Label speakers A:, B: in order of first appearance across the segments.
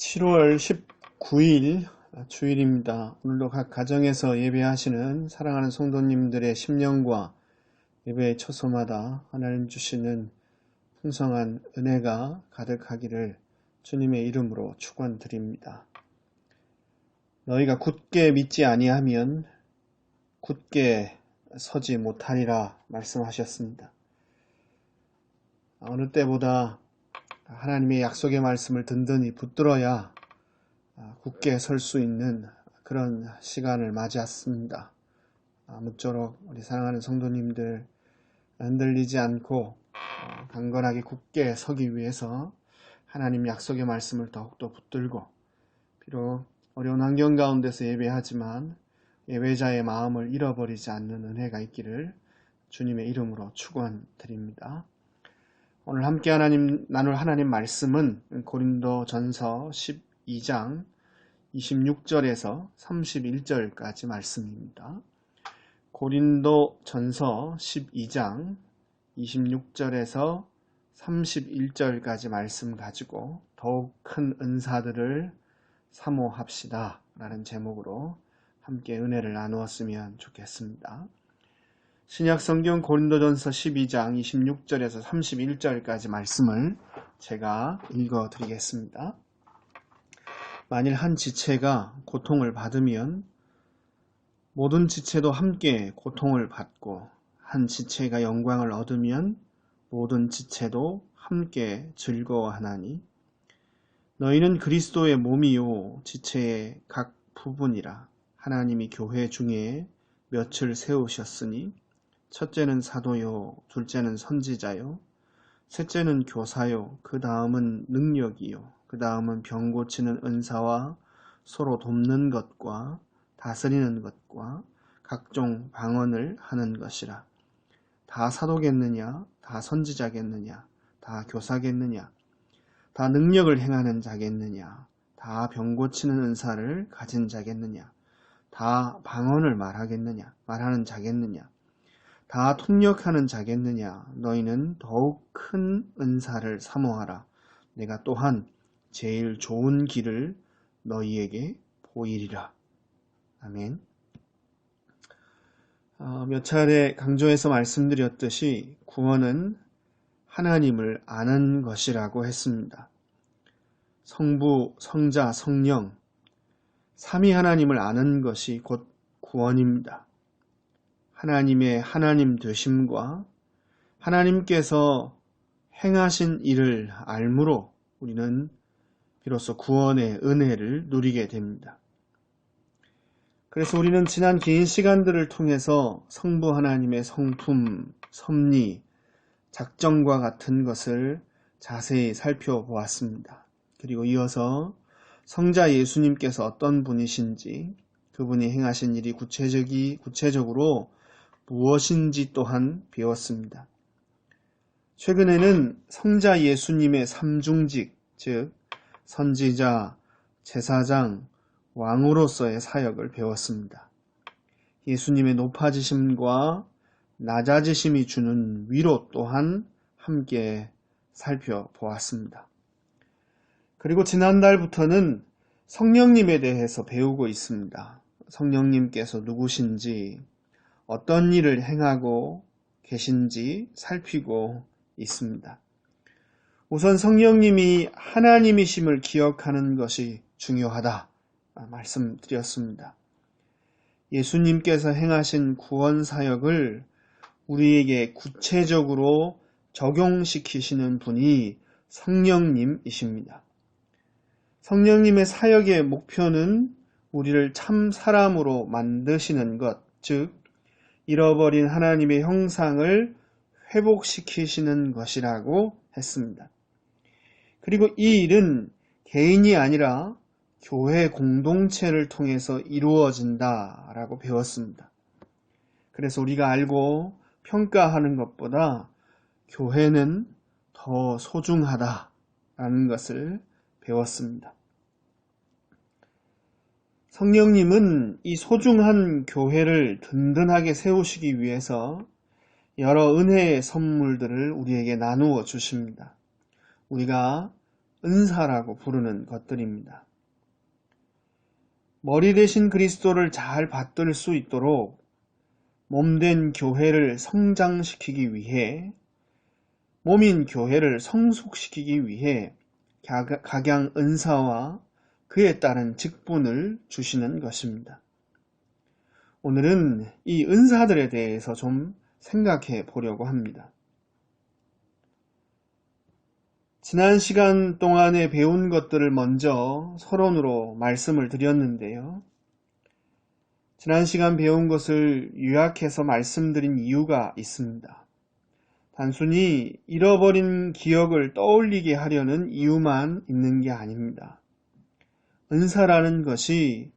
A: 7월 19일 주일입니다. 오늘도 각 가정에서 예배하시는 사랑하는 성도님들의 심령과 예배의 처소마다 하나님 주시는 풍성한 은혜가 가득하기를 주님의 이름으로 축원드립니다. 너희가 굳게 믿지 아니하면 굳게 서지 못하리라 말씀하셨습니다. 어느 때보다 하나님의 약속의 말씀을 든든히 붙들어야 굳게 설 수 있는 그런 시간을 맞이했습니다. 아무쪼록 우리 사랑하는 성도님들 흔들리지 않고 강건하게 굳게 서기 위해서 하나님 약속의 말씀을 더욱더 붙들고, 비록 어려운 환경 가운데서 예배하지만 예배자의 마음을 잃어버리지 않는 은혜가 있기를 주님의 이름으로 축원드립니다. 오늘 함께 나눌 하나님 말씀은 고린도전서 12장 26절에서 31절까지 말씀입니다. 고린도전서 12장 26절에서 31절까지 말씀 가지고 더욱 큰 은사들을 사모합시다 라는 제목으로 함께 은혜를 나누었으면 좋겠습니다. 신약성경 고린도전서 12장 26절에서 31절까지 말씀을 제가 읽어드리겠습니다. 만일 한 지체가 고통을 받으면 모든 지체도 함께 고통을 받고, 한 지체가 영광을 얻으면 모든 지체도 함께 즐거워하나니, 너희는 그리스도의 몸이요 지체의 각 부분이라. 하나님이 교회 중에 몇을 세우셨으니 첫째는 사도요, 둘째는 선지자요, 셋째는 교사요, 그 다음은 능력이요, 그 다음은 병 고치는 은사와 서로 돕는 것과 다스리는 것과 각종 방언을 하는 것이라. 다 사도겠느냐, 다 선지자겠느냐, 다 교사겠느냐, 다 능력을 행하는 자겠느냐, 다 병 고치는 은사를 가진 자겠느냐, 다 방언을 말하는 자겠느냐, 다 통역하는 자겠느냐. 너희는 더욱 큰 은사를 사모하라. 내가 또한 제일 좋은 길을 너희에게 보이리라. 아멘. 몇 차례 강조해서 말씀드렸듯이 구원은 하나님을 아는 것이라고 했습니다. 성부, 성자, 성령, 삼위 하나님을 아는 것이 곧 구원입니다. 하나님의 하나님 되심과 하나님께서 행하신 일을 알므로 우리는 비로소 구원의 은혜를 누리게 됩니다. 그래서 우리는 지난 긴 시간들을 통해서 성부 하나님의 성품, 섭리, 작정과 같은 것을 자세히 살펴보았습니다. 그리고 이어서 성자 예수님께서 어떤 분이신지, 그분이 행하신 일이 구체적으로 무엇인지 또한 배웠습니다. 최근에는 성자 예수님의 삼중직, 즉 선지자, 제사장, 왕으로서의 사역을 배웠습니다. 예수님의 높아지심과 낮아지심이 주는 위로 또한 함께 살펴보았습니다. 그리고 지난달부터는 성령님에 대해서 배우고 있습니다. 성령님께서 누구신지, 어떤 일을 행하고 계신지 살피고 있습니다. 우선 성령님이 하나님이심을 기억하는 것이 중요하다 말씀드렸습니다. 예수님께서 행하신 구원 사역을 우리에게 구체적으로 적용시키시는 분이 성령님이십니다. 성령님의 사역의 목표는 우리를 참 사람으로 만드시는 것, 즉 잃어버린 하나님의 형상을 회복시키시는 것이라고 했습니다. 그리고 이 일은 개인이 아니라 교회 공동체를 통해서 이루어진다라고 배웠습니다. 그래서 우리가 알고 평가하는 것보다 교회는 더 소중하다라는 것을 배웠습니다. 성령님은 이 소중한 교회를 든든하게 세우시기 위해서 여러 은혜의 선물들을 우리에게 나누어 주십니다. 우리가 은사라고 부르는 것들입니다. 머리 대신 그리스도를 잘 받들 수 있도록 몸된 교회를 성장시키기 위해, 몸인 교회를 성숙시키기 위해 각양 은사와 그에 따른 직분을 주시는 것입니다. 오늘은 이 은사들에 대해서 좀 생각해 보려고 합니다. 지난 시간 동안에 배운 것들을 먼저 서론으로 말씀을 드렸는데요. 지난 시간 배운 것을 요약해서 말씀드린 이유가 있습니다. 단순히 잃어버린 기억을 떠올리게 하려는 이유만 있는 게 아닙니다. 은사라는 것이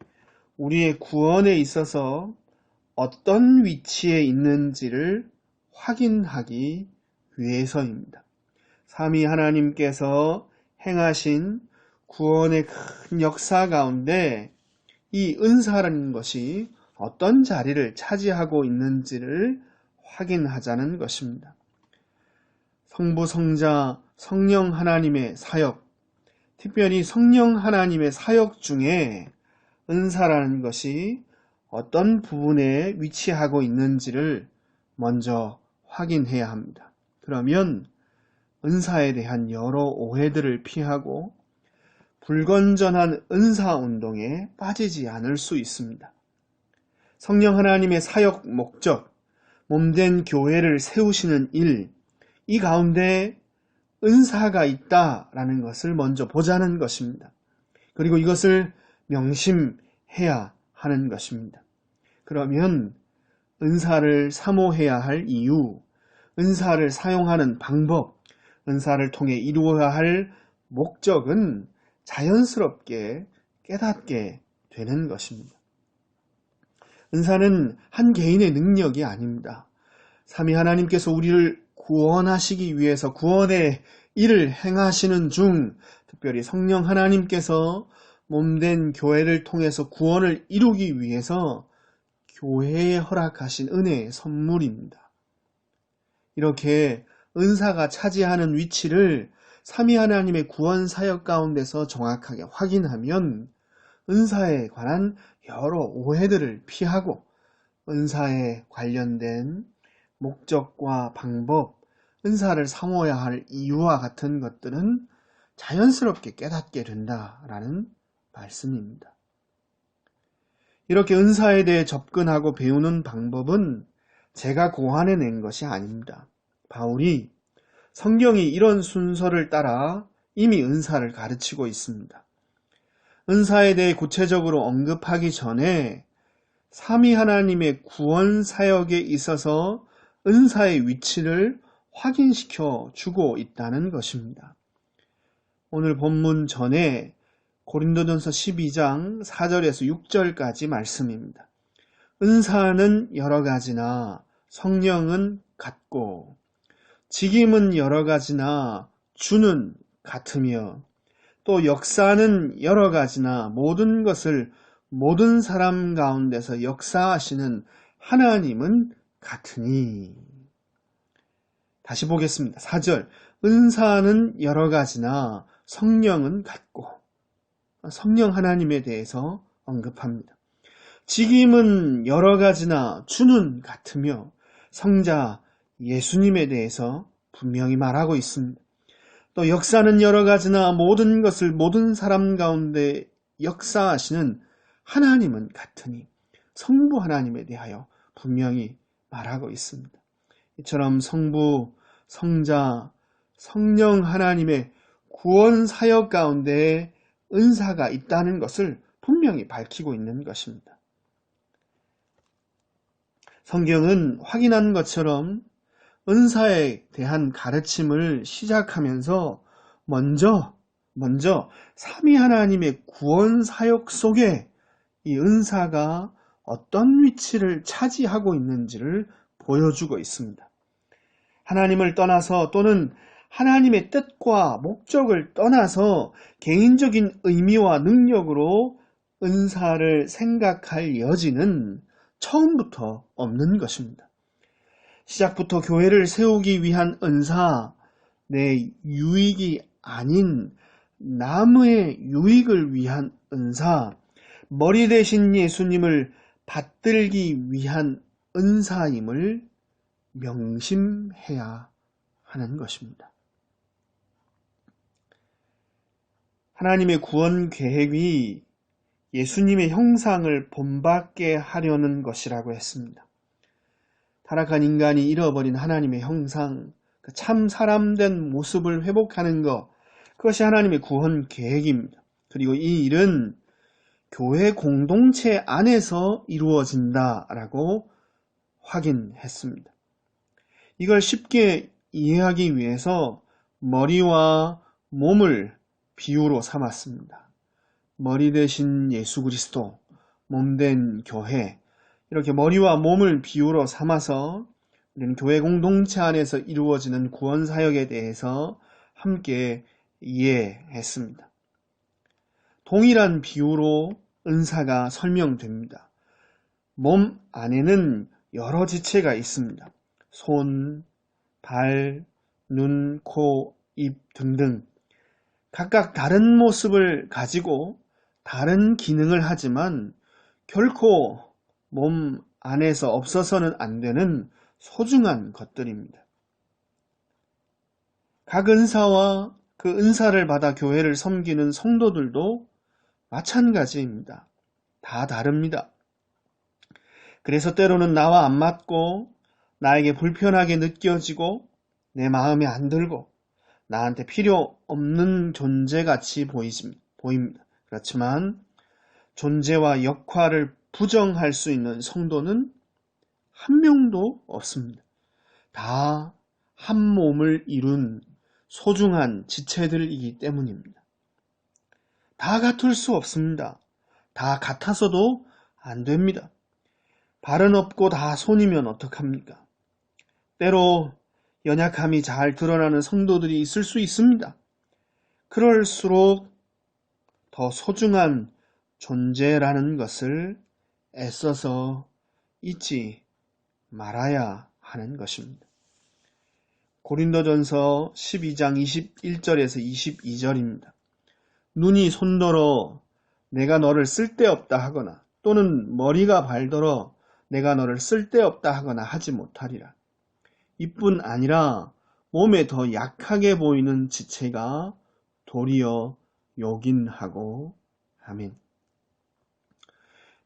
A: 우리의 구원에 있어서 어떤 위치에 있는지를 확인하기 위해서입니다. 삼위 하나님께서 행하신 구원의 큰 역사 가운데 이 은사라는 것이 어떤 자리를 차지하고 있는지를 확인하자는 것입니다. 성부, 성자, 성령 하나님의 사역, 특별히 성령 하나님의 사역 중에 은사라는 것이 어떤 부분에 위치하고 있는지를 먼저 확인해야 합니다. 그러면 은사에 대한 여러 오해들을 피하고 불건전한 은사 운동에 빠지지 않을 수 있습니다. 성령 하나님의 사역 목적, 몸된 교회를 세우시는 일, 이 가운데 은사가 있다라는 것을 먼저 보자는 것입니다. 그리고 이것을 명심해야 하는 것입니다. 그러면 은사를 사모해야 할 이유, 은사를 사용하는 방법, 은사를 통해 이루어야 할 목적은 자연스럽게 깨닫게 되는 것입니다. 은사는 한 개인의 능력이 아닙니다. 삼위 하나님께서 우리를 구원하시기 위해서 구원의 일을 행하시는 중, 특별히 성령 하나님께서 몸된 교회를 통해서 구원을 이루기 위해서 교회에 허락하신 은혜의 선물입니다. 이렇게 은사가 차지하는 위치를 삼위 하나님의 구원 사역 가운데서 정확하게 확인하면 은사에 관한 여러 오해들을 피하고 은사에 관련된 목적과 방법, 은사를 사모해야 할 이유와 같은 것들은 자연스럽게 깨닫게 된다라는 말씀입니다. 이렇게 은사에 대해 접근하고 배우는 방법은 제가 고안해낸 것이 아닙니다. 바울이 성경이 이런 순서를 따라 이미 은사를 가르치고 있습니다. 은사에 대해 구체적으로 언급하기 전에 삼위 하나님의 구원 사역에 있어서 은사의 위치를 확인시켜 주고 있다는 것입니다. 오늘 본문 전에 고린도전서 12장 4절에서 6절까지 말씀입니다. 은사는 여러 가지나 성령은 같고 직임은 여러 가지나 주는 같으며 또 역사는 여러 가지나 모든 것을 모든 사람 가운데서 역사하시는 하나님은 같으니. 다시 보겠습니다. 4절. 은사는 여러 가지나 성령은 같고, 성령 하나님에 대해서 언급합니다. 직임은 여러 가지나 주는 같으며 성자 예수님에 대해서 분명히 말하고 있습니다. 또 역사는 여러 가지나 모든 것을 모든 사람 가운데 역사하시는 하나님은 같으니 성부 하나님에 대하여 분명히 말하고 있습니다. 이처럼 성부, 성자, 성령 하나님의 구원 사역 가운데 은사가 있다는 것을 분명히 밝히고 있는 것입니다. 성경은 확인한 것처럼 은사에 대한 가르침을 시작하면서 먼저 삼위 하나님의 구원 사역 속에 이 은사가 어떤 위치를 차지하고 있는지를 보여주고 있습니다. 하나님을 떠나서 또는 하나님의 뜻과 목적을 떠나서 개인적인 의미와 능력으로 은사를 생각할 여지는 처음부터 없는 것입니다. 시작부터 교회를 세우기 위한 은사, 내 유익이 아닌 남의 유익을 위한 은사, 머리 대신 예수님을 받들기 위한 은사임을 명심해야 하는 것입니다. 하나님의 구원 계획이 예수님의 형상을 본받게 하려는 것이라고 했습니다. 타락한 인간이 잃어버린 하나님의 형상, 그 참 사람된 모습을 회복하는 것, 그것이 하나님의 구원 계획입니다. 그리고 이 일은 교회 공동체 안에서 이루어진다라고 확인했습니다. 이걸 쉽게 이해하기 위해서 머리와 몸을 비유로 삼았습니다. 머리 대신 예수 그리스도, 몸된 교회, 이렇게 머리와 몸을 비유로 삼아서 우리는 교회 공동체 안에서 이루어지는 구원 사역에 대해서 함께 이해했습니다. 동일한 비유로 은사가 설명됩니다. 몸 안에는 여러 지체가 있습니다. 손, 발, 눈, 코, 입 등등 각각 다른 모습을 가지고 다른 기능을 하지만 결코 몸 안에서 없어서는 안 되는 소중한 것들입니다. 각 은사와 그 은사를 받아 교회를 섬기는 성도들도 마찬가지입니다. 다 다릅니다. 그래서 때로는 나와 안 맞고 나에게 불편하게 느껴지고 내 마음에 안 들고 나한테 필요 없는 존재같이 보입니다. 그렇지만 존재와 역할을 부정할 수 있는 성도는 한 명도 없습니다. 다 한 몸을 이룬 소중한 지체들이기 때문입니다. 다 같을 수 없습니다. 다 같아서도 안 됩니다. 발은 없고 다 손이면 어떡합니까? 때로 연약함이 잘 드러나는 성도들이 있을 수 있습니다. 그럴수록 더 소중한 존재라는 것을 애써서 잊지 말아야 하는 것입니다. 고린도전서 12장 21절에서 22절입니다. 눈이 손더러 내가 너를 쓸데없다 하거나 또는 머리가 발더러 내가 너를 쓸데없다 하거나 하지 못하리라. 이뿐 아니라 몸에 더 약하게 보이는 지체가 도리어 요긴하고 아멘.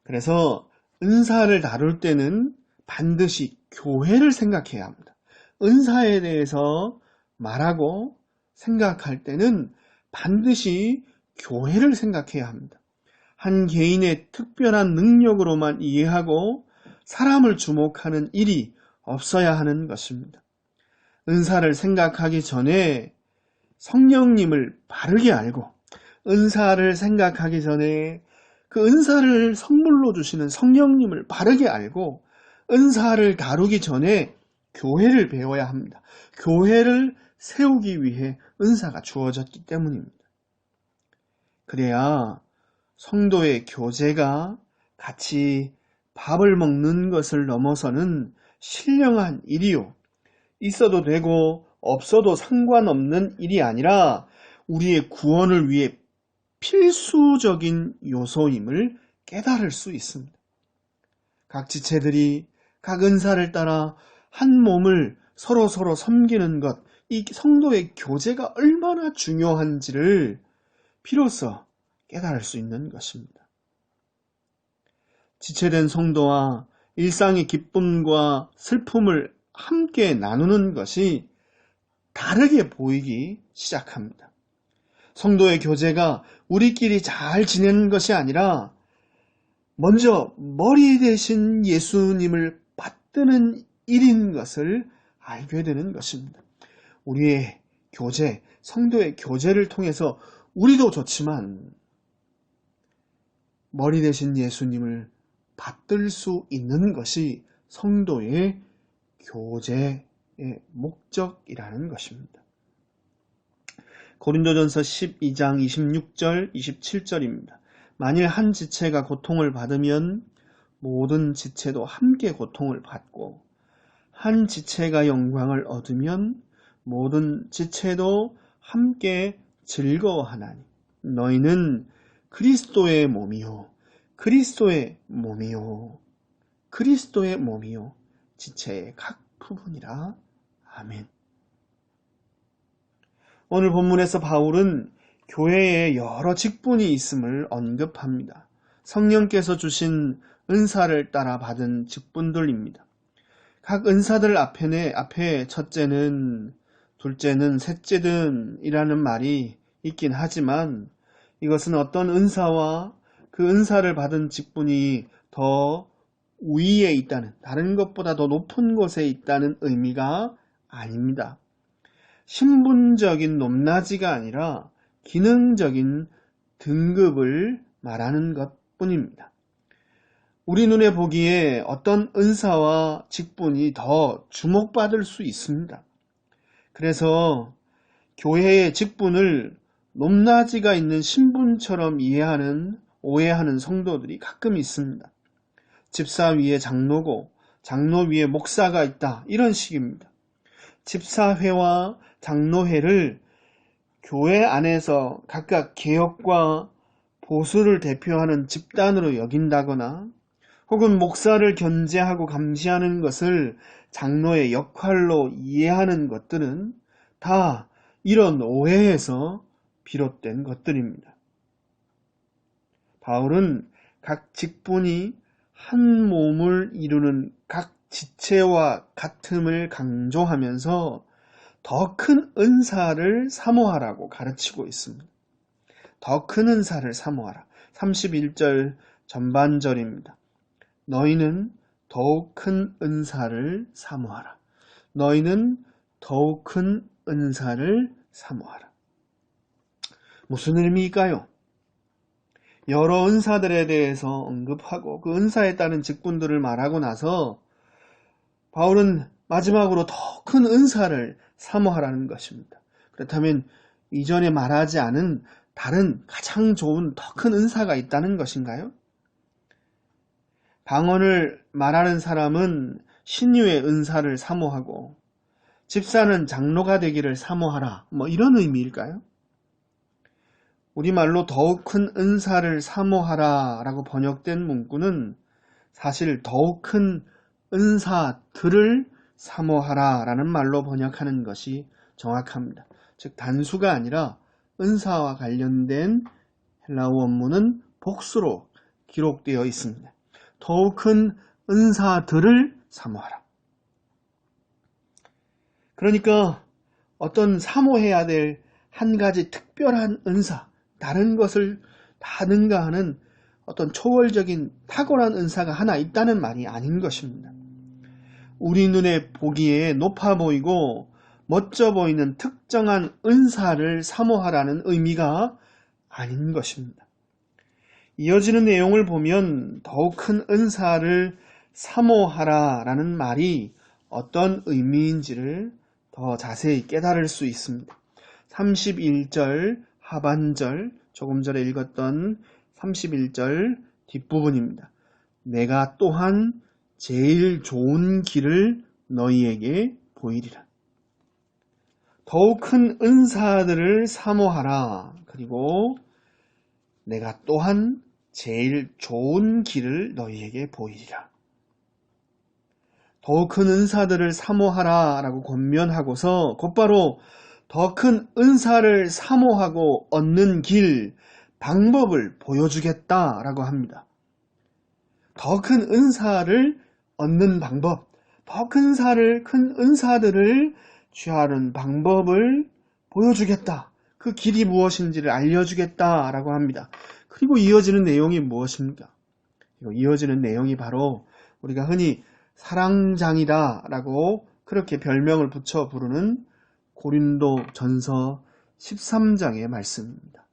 A: 그래서 은사를 다룰 때는 반드시 교회를 생각해야 합니다. 은사에 대해서 말하고 생각할 때는 반드시 교회를 생각해야 합니다. 한 개인의 특별한 능력으로만 이해하고 사람을 주목하는 일이 없어야 하는 것입니다. 은사를 생각하기 전에 성령님을 바르게 알고 은사를 생각하기 전에 그 은사를 선물로 주시는 성령님을 바르게 알고 은사를 다루기 전에 교회를 배워야 합니다. 교회를 세우기 위해 은사가 주어졌기 때문입니다. 그래야 성도의 교제가 같이 밥을 먹는 것을 넘어서는 신령한 일이요. 있어도 되고 없어도 상관없는 일이 아니라 우리의 구원을 위해 필수적인 요소임을 깨달을 수 있습니다. 각 지체들이 각 은사를 따라 한 몸을 서로 섬기는 것, 이 성도의 교제가 얼마나 중요한지를 비로소 깨달을 수 있는 것입니다. 지체된 성도와 일상의 기쁨과 슬픔을 함께 나누는 것이 다르게 보이기 시작합니다. 성도의 교제가 우리끼리 잘 지내는 것이 아니라 먼저 머리 대신 예수님을 받드는 일인 것을 알게 되는 것입니다. 우리의 교제, 성도의 교제를 통해서 우리도 좋지만 머리 대신 예수님을 받들 수 있는 것이 성도의 교제의 목적이라는 것입니다. 고린도전서 12장 26절, 27절입니다. 만일 한 지체가 고통을 받으면 모든 지체도 함께 고통을 받고 한 지체가 영광을 얻으면 모든 지체도 함께 즐거워하나니 너희는 그리스도의 몸이요 그리스도의 몸이요 그리스도의 몸이요 지체의 각 부분이라. 아멘. 오늘 본문에서 바울은 교회에 여러 직분이 있음을 언급합니다. 성령께서 주신 은사를 따라 받은 직분들입니다. 각 은사들 앞에 첫째는, 둘째는, 셋째든 이라는 말이 있긴 하지만 이것은 어떤 은사와 그 은사를 받은 직분이 더 우위에 있다는, 다른 것보다 더 높은 곳에 있다는 의미가 아닙니다. 신분적인 높낮이가 아니라 기능적인 등급을 말하는 것뿐입니다. 우리 눈에 보기에 어떤 은사와 직분이 더 주목받을 수 있습니다. 그래서 교회의 직분을 높낮이가 있는 신분처럼 오해하는 성도들이 가끔 있습니다. 집사 위에 장로고 장로 위에 목사가 있다, 이런 식입니다. 집사회와 장로회를 교회 안에서 각각 개혁과 보수를 대표하는 집단으로 여긴다거나 혹은 목사를 견제하고 감시하는 것을 장로의 역할로 이해하는 것들은 다 이런 오해에서 비롯된 것들입니다. 바울은 각 직분이 한 몸을 이루는 각 지체와 같음을 강조하면서 더 큰 은사를 사모하라고 가르치고 있습니다. 더 큰 은사를 사모하라. 31절 전반절입니다. 너희는 더욱 큰 은사를 사모하라. 너희는 더욱 큰 은사를 사모하라. 무슨 의미일까요? 여러 은사들에 대해서 언급하고 그 은사에 따른 직분들을 말하고 나서 바울은 마지막으로 더 큰 은사를 사모하라는 것입니다. 그렇다면 이전에 말하지 않은 다른 가장 좋은 더 큰 은사가 있다는 것인가요? 방언을 말하는 사람은 신유의 은사를 사모하고 집사는 장로가 되기를 사모하라, 이런 의미일까요? 우리말로 더욱 큰 은사를 사모하라 라고 번역된 문구는 사실 더욱 큰 은사들을 사모하라 라는 말로 번역하는 것이 정확합니다. 즉 단수가 아니라 은사와 관련된 헬라어 원문은 복수로 기록되어 있습니다. 더욱 큰 은사들을 사모하라. 그러니까 어떤 사모해야 될 한 가지 특별한 은사, 다른 것을 다 능가하는 어떤 초월적인 탁월한 은사가 하나 있다는 말이 아닌 것입니다. 우리 눈에 보기에 높아 보이고 멋져 보이는 특정한 은사를 사모하라는 의미가 아닌 것입니다. 이어지는 내용을 보면 더욱 큰 은사를 사모하라라는 말이 어떤 의미인지를 더 자세히 깨달을 수 있습니다. 31절 하반절, 조금 전에 읽었던 31절 뒷부분입니다. 내가 또한 제일 좋은 길을 너희에게 보이리라. 더욱 큰 은사들을 사모하라. 그리고 내가 또한 제일 좋은 길을 너희에게 보이리라. 더욱 큰 은사들을 사모하라 라고 권면하고서 곧바로 더 큰 은사를 사모하고 얻는 길, 방법을 보여주겠다 라고 합니다. 더 큰 은사를 얻는 방법, 더 큰 은사들을 취하는 방법을 보여주겠다. 그 길이 무엇인지를 알려주겠다 라고 합니다. 그리고 이어지는 내용이 무엇입니까? 이어지는 내용이 바로 우리가 흔히 사랑장이다 라고 그렇게 별명을 붙여 부르는 고린도 전서 13장의 말씀입니다.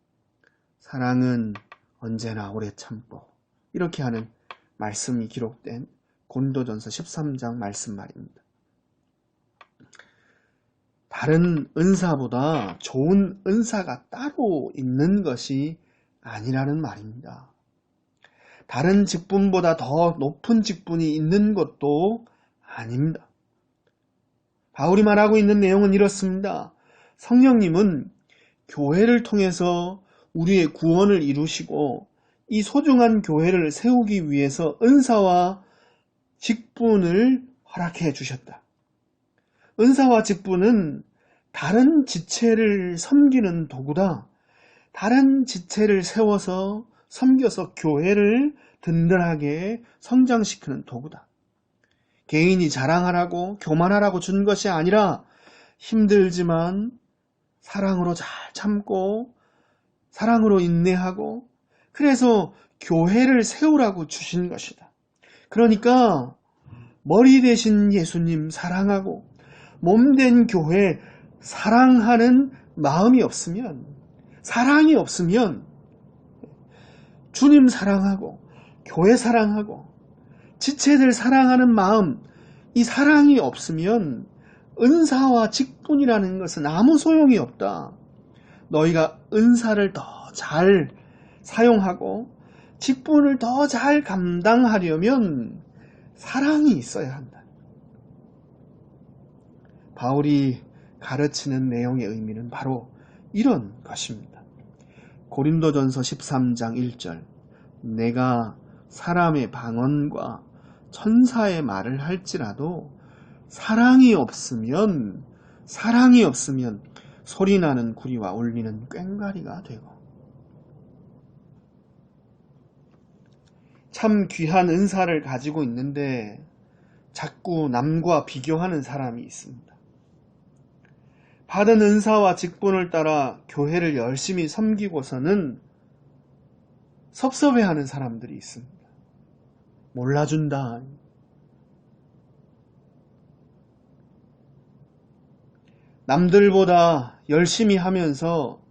A: 사랑은 언제나 오래 참고, 이렇게 하는 말씀이 기록된 고린도전서 13장 말씀 말입니다. 다른 은사보다 좋은 은사가 따로 있는 것이 아니라는 말입니다. 다른 직분보다 더 높은 직분이 있는 것도 아닙니다. 바울이 말하고 있는 내용은 이렇습니다. 성령님은 교회를 통해서 우리의 구원을 이루시고 이 소중한 교회를 세우기 위해서 은사와 직분을 허락해 주셨다. 은사와 직분은 다른 지체를 섬기는 도구다. 다른 지체를 세워서 섬겨서 교회를 든든하게 성장시키는 도구다. 개인이 자랑하라고 교만하라고 준 것이 아니라 힘들지만 사랑으로 잘 참고 사랑으로 인내하고 그래서 교회를 세우라고 주신 것이다. 그러니까 머리 대신 예수님 사랑하고 몸된 교회 사랑하는 마음이 없으면, 사랑이 없으면 주님 사랑하고 교회 사랑하고 지체들 사랑하는 마음, 이 사랑이 없으면 은사와 직분이라는 것은 아무 소용이 없다. 너희가 은사를 더 잘 사용하고 직분을 더 잘 감당하려면 사랑이 있어야 한다. 바울이 가르치는 내용의 의미는 바로 이런 것입니다. 고린도전서 13장 1절 내가 사람의 방언과 천사의 말을 할지라도 사랑이 없으면 소리나는 구리와 울리는 꽹과리가 되고 참 귀한 은사를 가지고 있는데 자꾸 남과 비교하는 사람이 있습니다. 받은 은사와 직분을 따라 교회를 열심히 섬기고서는 섭섭해하는 사람들이 있습니다. 몰라준다. 남들보다 열심히 하면서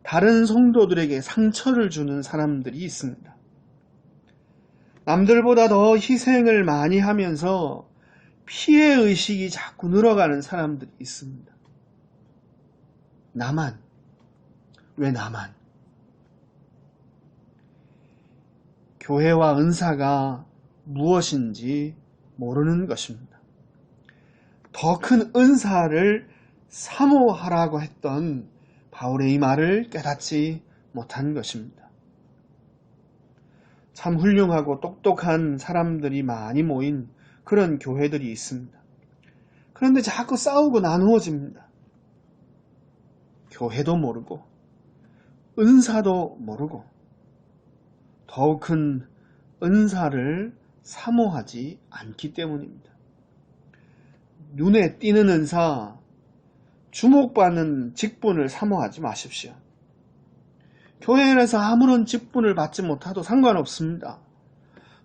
A: 다른 성도들에게 상처를 주는 사람들이 있습니다. 남들보다 더 희생을 많이 하면서 피해의식이 자꾸 늘어가는 사람들이 있습니다. 나만, 왜 나만? 교회와 은사가 무엇인지 모르는 것입니다. 더 큰 은사를 사모하라고 했던 바울의 이 말을 깨닫지 못한 것입니다. 참 훌륭하고 똑똑한 사람들이 많이 모인 그런 교회들이 있습니다. 그런데 자꾸 싸우고 나누어집니다. 교회도 모르고 은사도 모르고 더욱 큰 은사를 사모하지 않기 때문입니다. 눈에 띄는 은사, 주목받는 직분을 사모하지 마십시오. 교회에서 아무런 직분을 받지 못하도 상관없습니다.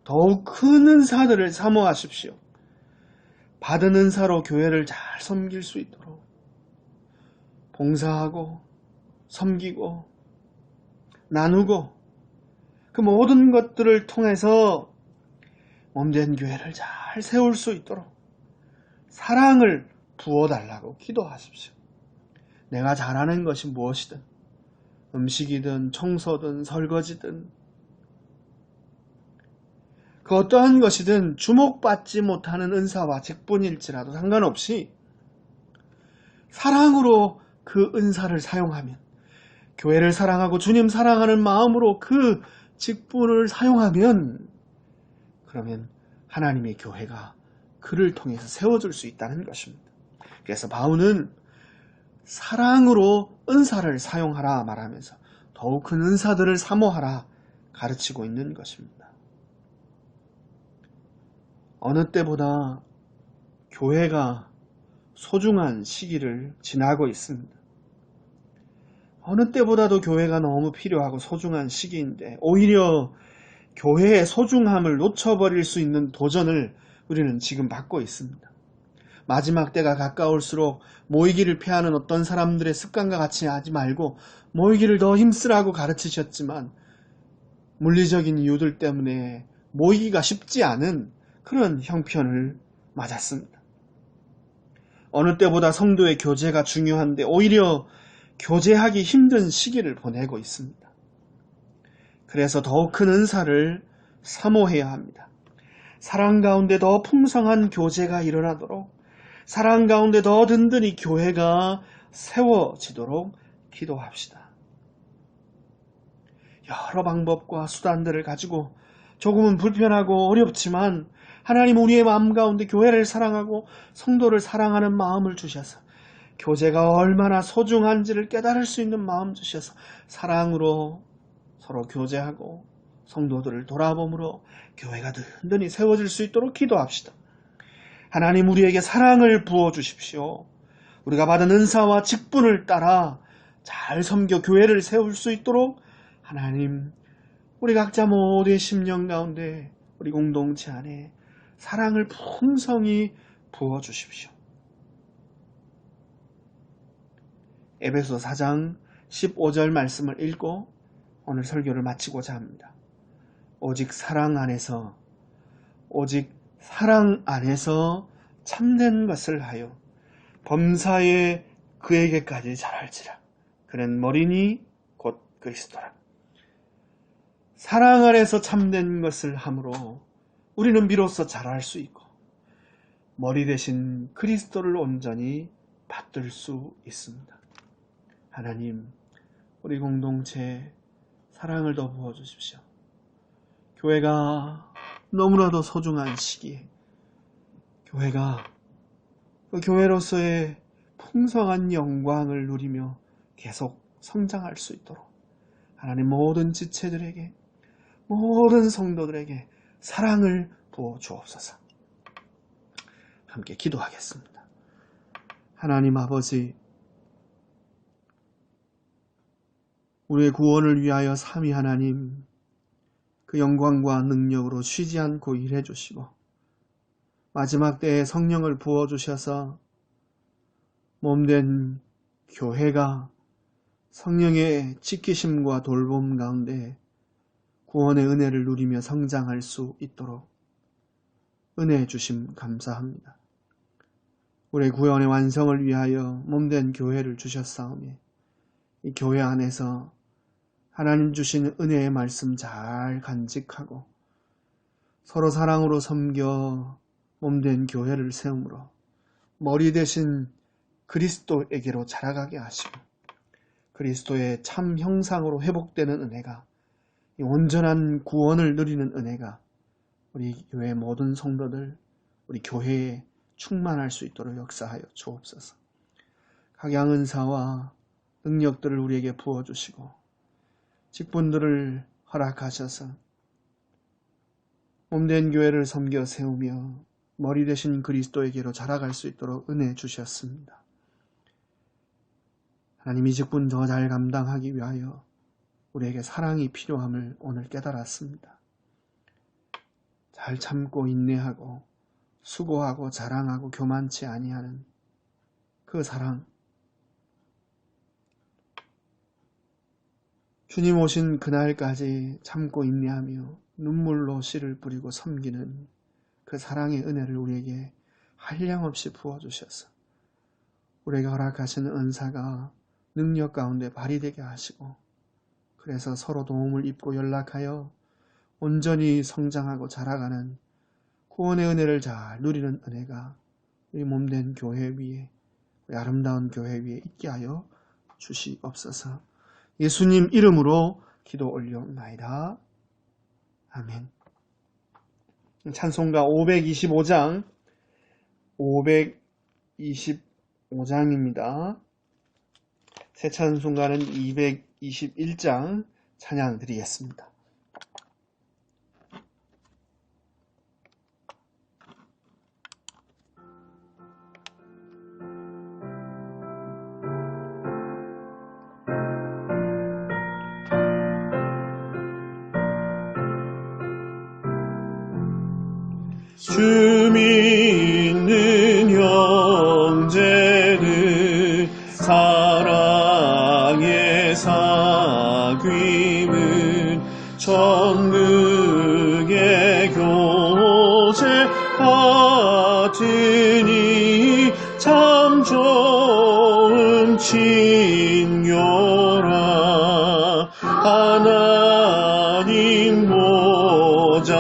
A: 더욱 큰 은사들을 사모하십시오. 받은 은사로 교회를 잘 섬길 수 있도록 봉사하고 섬기고 나누고 그 모든 것들을 통해서 몸된 교회를 잘 세울 수 있도록 사랑을 부어달라고 기도하십시오. 내가 잘하는 것이 무엇이든 음식이든 청소든 설거지든 그 어떠한 것이든 주목받지 못하는 은사와 직분일지라도 상관없이 사랑으로 그 은사를 사용하면 교회를 사랑하고 주님 사랑하는 마음으로 그 직분을 사용하면 그러면 하나님의 교회가 그를 통해서 세워줄 수 있다는 것입니다. 그래서 바울은 사랑으로 은사를 사용하라 말하면서 더욱 큰 은사들을 사모하라 가르치고 있는 것입니다. 어느 때보다 교회가 소중한 시기를 지나고 있습니다. 어느 때보다도 교회가 너무 필요하고 소중한 시기인데 오히려 교회의 소중함을 놓쳐버릴 수 있는 도전을 우리는 지금 받고 있습니다. 마지막 때가 가까울수록 모이기를 피하는 어떤 사람들의 습관과 같이 하지 말고 모이기를 더 힘쓰라고 가르치셨지만 물리적인 이유들 때문에 모이기가 쉽지 않은 그런 형편을 맞았습니다. 어느 때보다 성도의 교제가 중요한데 오히려 교제하기 힘든 시기를 보내고 있습니다. 그래서 더욱 큰 은사를 사모해야 합니다. 사랑 가운데 더 풍성한 교제가 일어나도록 사랑 가운데 더 든든히 교회가 세워지도록 기도합시다. 여러 방법과 수단들을 가지고 조금은 불편하고 어렵지만 하나님 우리의 마음 가운데 교회를 사랑하고 성도를 사랑하는 마음을 주셔서 교제가 얼마나 소중한지를 깨달을 수 있는 마음 주셔서 사랑으로 서로 교제하고 성도들을 돌아봄으로 교회가 든든히 세워질 수 있도록 기도합시다. 하나님 우리에게 사랑을 부어주십시오. 우리가 받은 은사와 직분을 따라 잘 섬겨 교회를 세울 수 있도록 하나님 우리 각자 모두의 심령 가운데 우리 공동체 안에 사랑을 풍성히 부어주십시오. 에베소 4장 15절 말씀을 읽고 오늘 설교를 마치고자 합니다. 오직 사랑 안에서 참된 것을 하여 범사에 그에게까지 자랄지라. 그는 머리니 곧 그리스도라. 사랑 안에서 참된 것을 함으로 우리는 비로소 자랄 수 있고 머리 대신 그리스도를 온전히 받들 수 있습니다. 하나님, 우리 공동체에 사랑을 더 부어주십시오. 교회가 너무나도 소중한 시기에 교회가 그 교회로서의 풍성한 영광을 누리며 계속 성장할 수 있도록 하나님 모든 지체들에게 모든 성도들에게 사랑을 부어 주옵소서. 함께 기도하겠습니다. 하나님 아버지, 우리의 구원을 위하여 삼위 하나님 그 영광과 능력으로 쉬지 않고 일해 주시고 마지막 때에 성령을 부어주셔서 몸된 교회가 성령의 지키심과 돌봄 가운데 구원의 은혜를 누리며 성장할 수 있도록 은혜 주심 감사합니다. 우리의 구원의 완성을 위하여 몸된 교회를 주셨사오니 이 교회 안에서 하나님 주신 은혜의 말씀 잘 간직하고 서로 사랑으로 섬겨 몸된 교회를 세우므로 머리 대신 그리스도에게로 자라가게 하시고 그리스도의 참 형상으로 회복되는 은혜가 이 온전한 구원을 누리는 은혜가 우리 교회 모든 성도들 우리 교회에 충만할 수 있도록 역사하여 주옵소서. 각양 은사와 능력들을 우리에게 부어주시고 직분들을 허락하셔서 몸된 교회를 섬겨 세우며 머리 대신 그리스도에게로 자라갈 수 있도록 은혜 주셨습니다. 하나님 이 직분 더 잘 감당하기 위하여 우리에게 사랑이 필요함을 오늘 깨달았습니다. 잘 참고 인내하고 수고하고 자랑하고 교만치 아니하는 그 사랑, 주님 오신 그날까지 참고 인내하며 눈물로 씨를 뿌리고 섬기는 그 사랑의 은혜를 우리에게 한량없이 부어주셔서 우리에게 허락하시는 은사가 능력 가운데 발휘되게 하시고 그래서 서로 도움을 입고 연락하여 온전히 성장하고 자라가는 구원의 은혜를 잘 누리는 은혜가 우리 몸된 교회 위에 우리 아름다운 교회 위에 있게 하여 주시옵소서. 예수님 이름으로 기도 올려옵나이다. 아멘. 찬송가 525장 525장입니다. 새 찬송가는 221장 찬양 드리겠습니다.
B: 주 믿는 형제들 사랑의 사귐은 천국의 교제 같으니 참 좋은 친교라. 하나님 보좌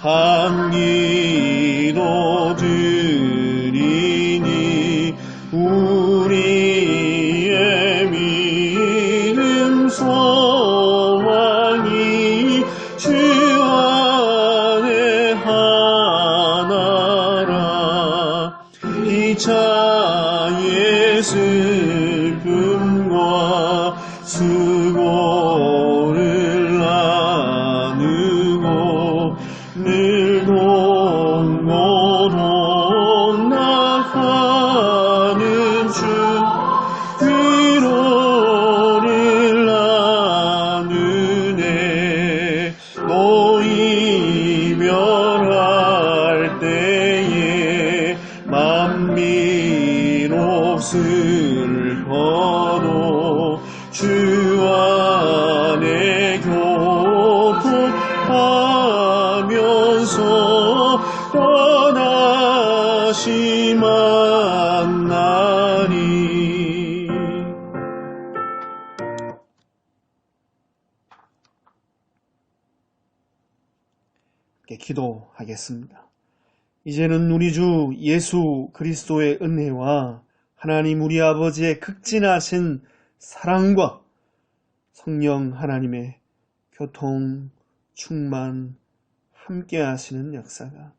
B: 한 기도 드리니 우리의 이별할 때에 만민옥 슬퍼도 주 안에 교통하면서 떠나시 만나리.
A: 기도하겠습니다. 이제는 우리 주 예수 그리스도의 은혜와 하나님 우리 아버지의 극진하신 사랑과 성령 하나님의 교통, 충만, 함께 하시는 역사가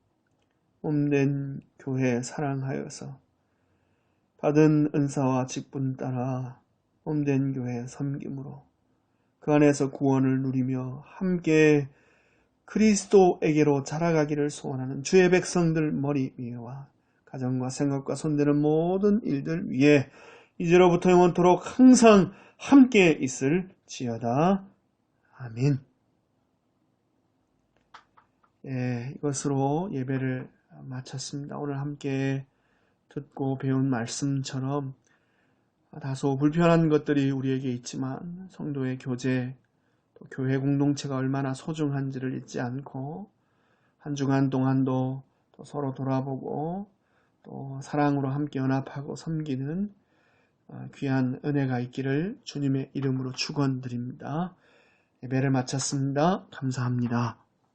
A: 몸된 교회 사랑하여서 받은 은사와 직분 따라 몸된 교회 섬김으로 그 안에서 구원을 누리며 함께 그리스도에게로 자라가기를 소원하는 주의 백성들 머리 위와 가정과 생각과 손대는 모든 일들 위에 이제로부터 영원토록 항상 함께 있을지어다. 아멘. 이것으로 예배를 마쳤습니다. 오늘 함께 듣고 배운 말씀처럼 다소 불편한 것들이 우리에게 있지만 성도의 교제, 또 교회 공동체가 얼마나 소중한지를 잊지 않고 한 주간 동안도 또 서로 돌아보고 또 사랑으로 함께 연합하고 섬기는 귀한 은혜가 있기를 주님의 이름으로 축원드립니다. 예배를 마쳤습니다. 감사합니다.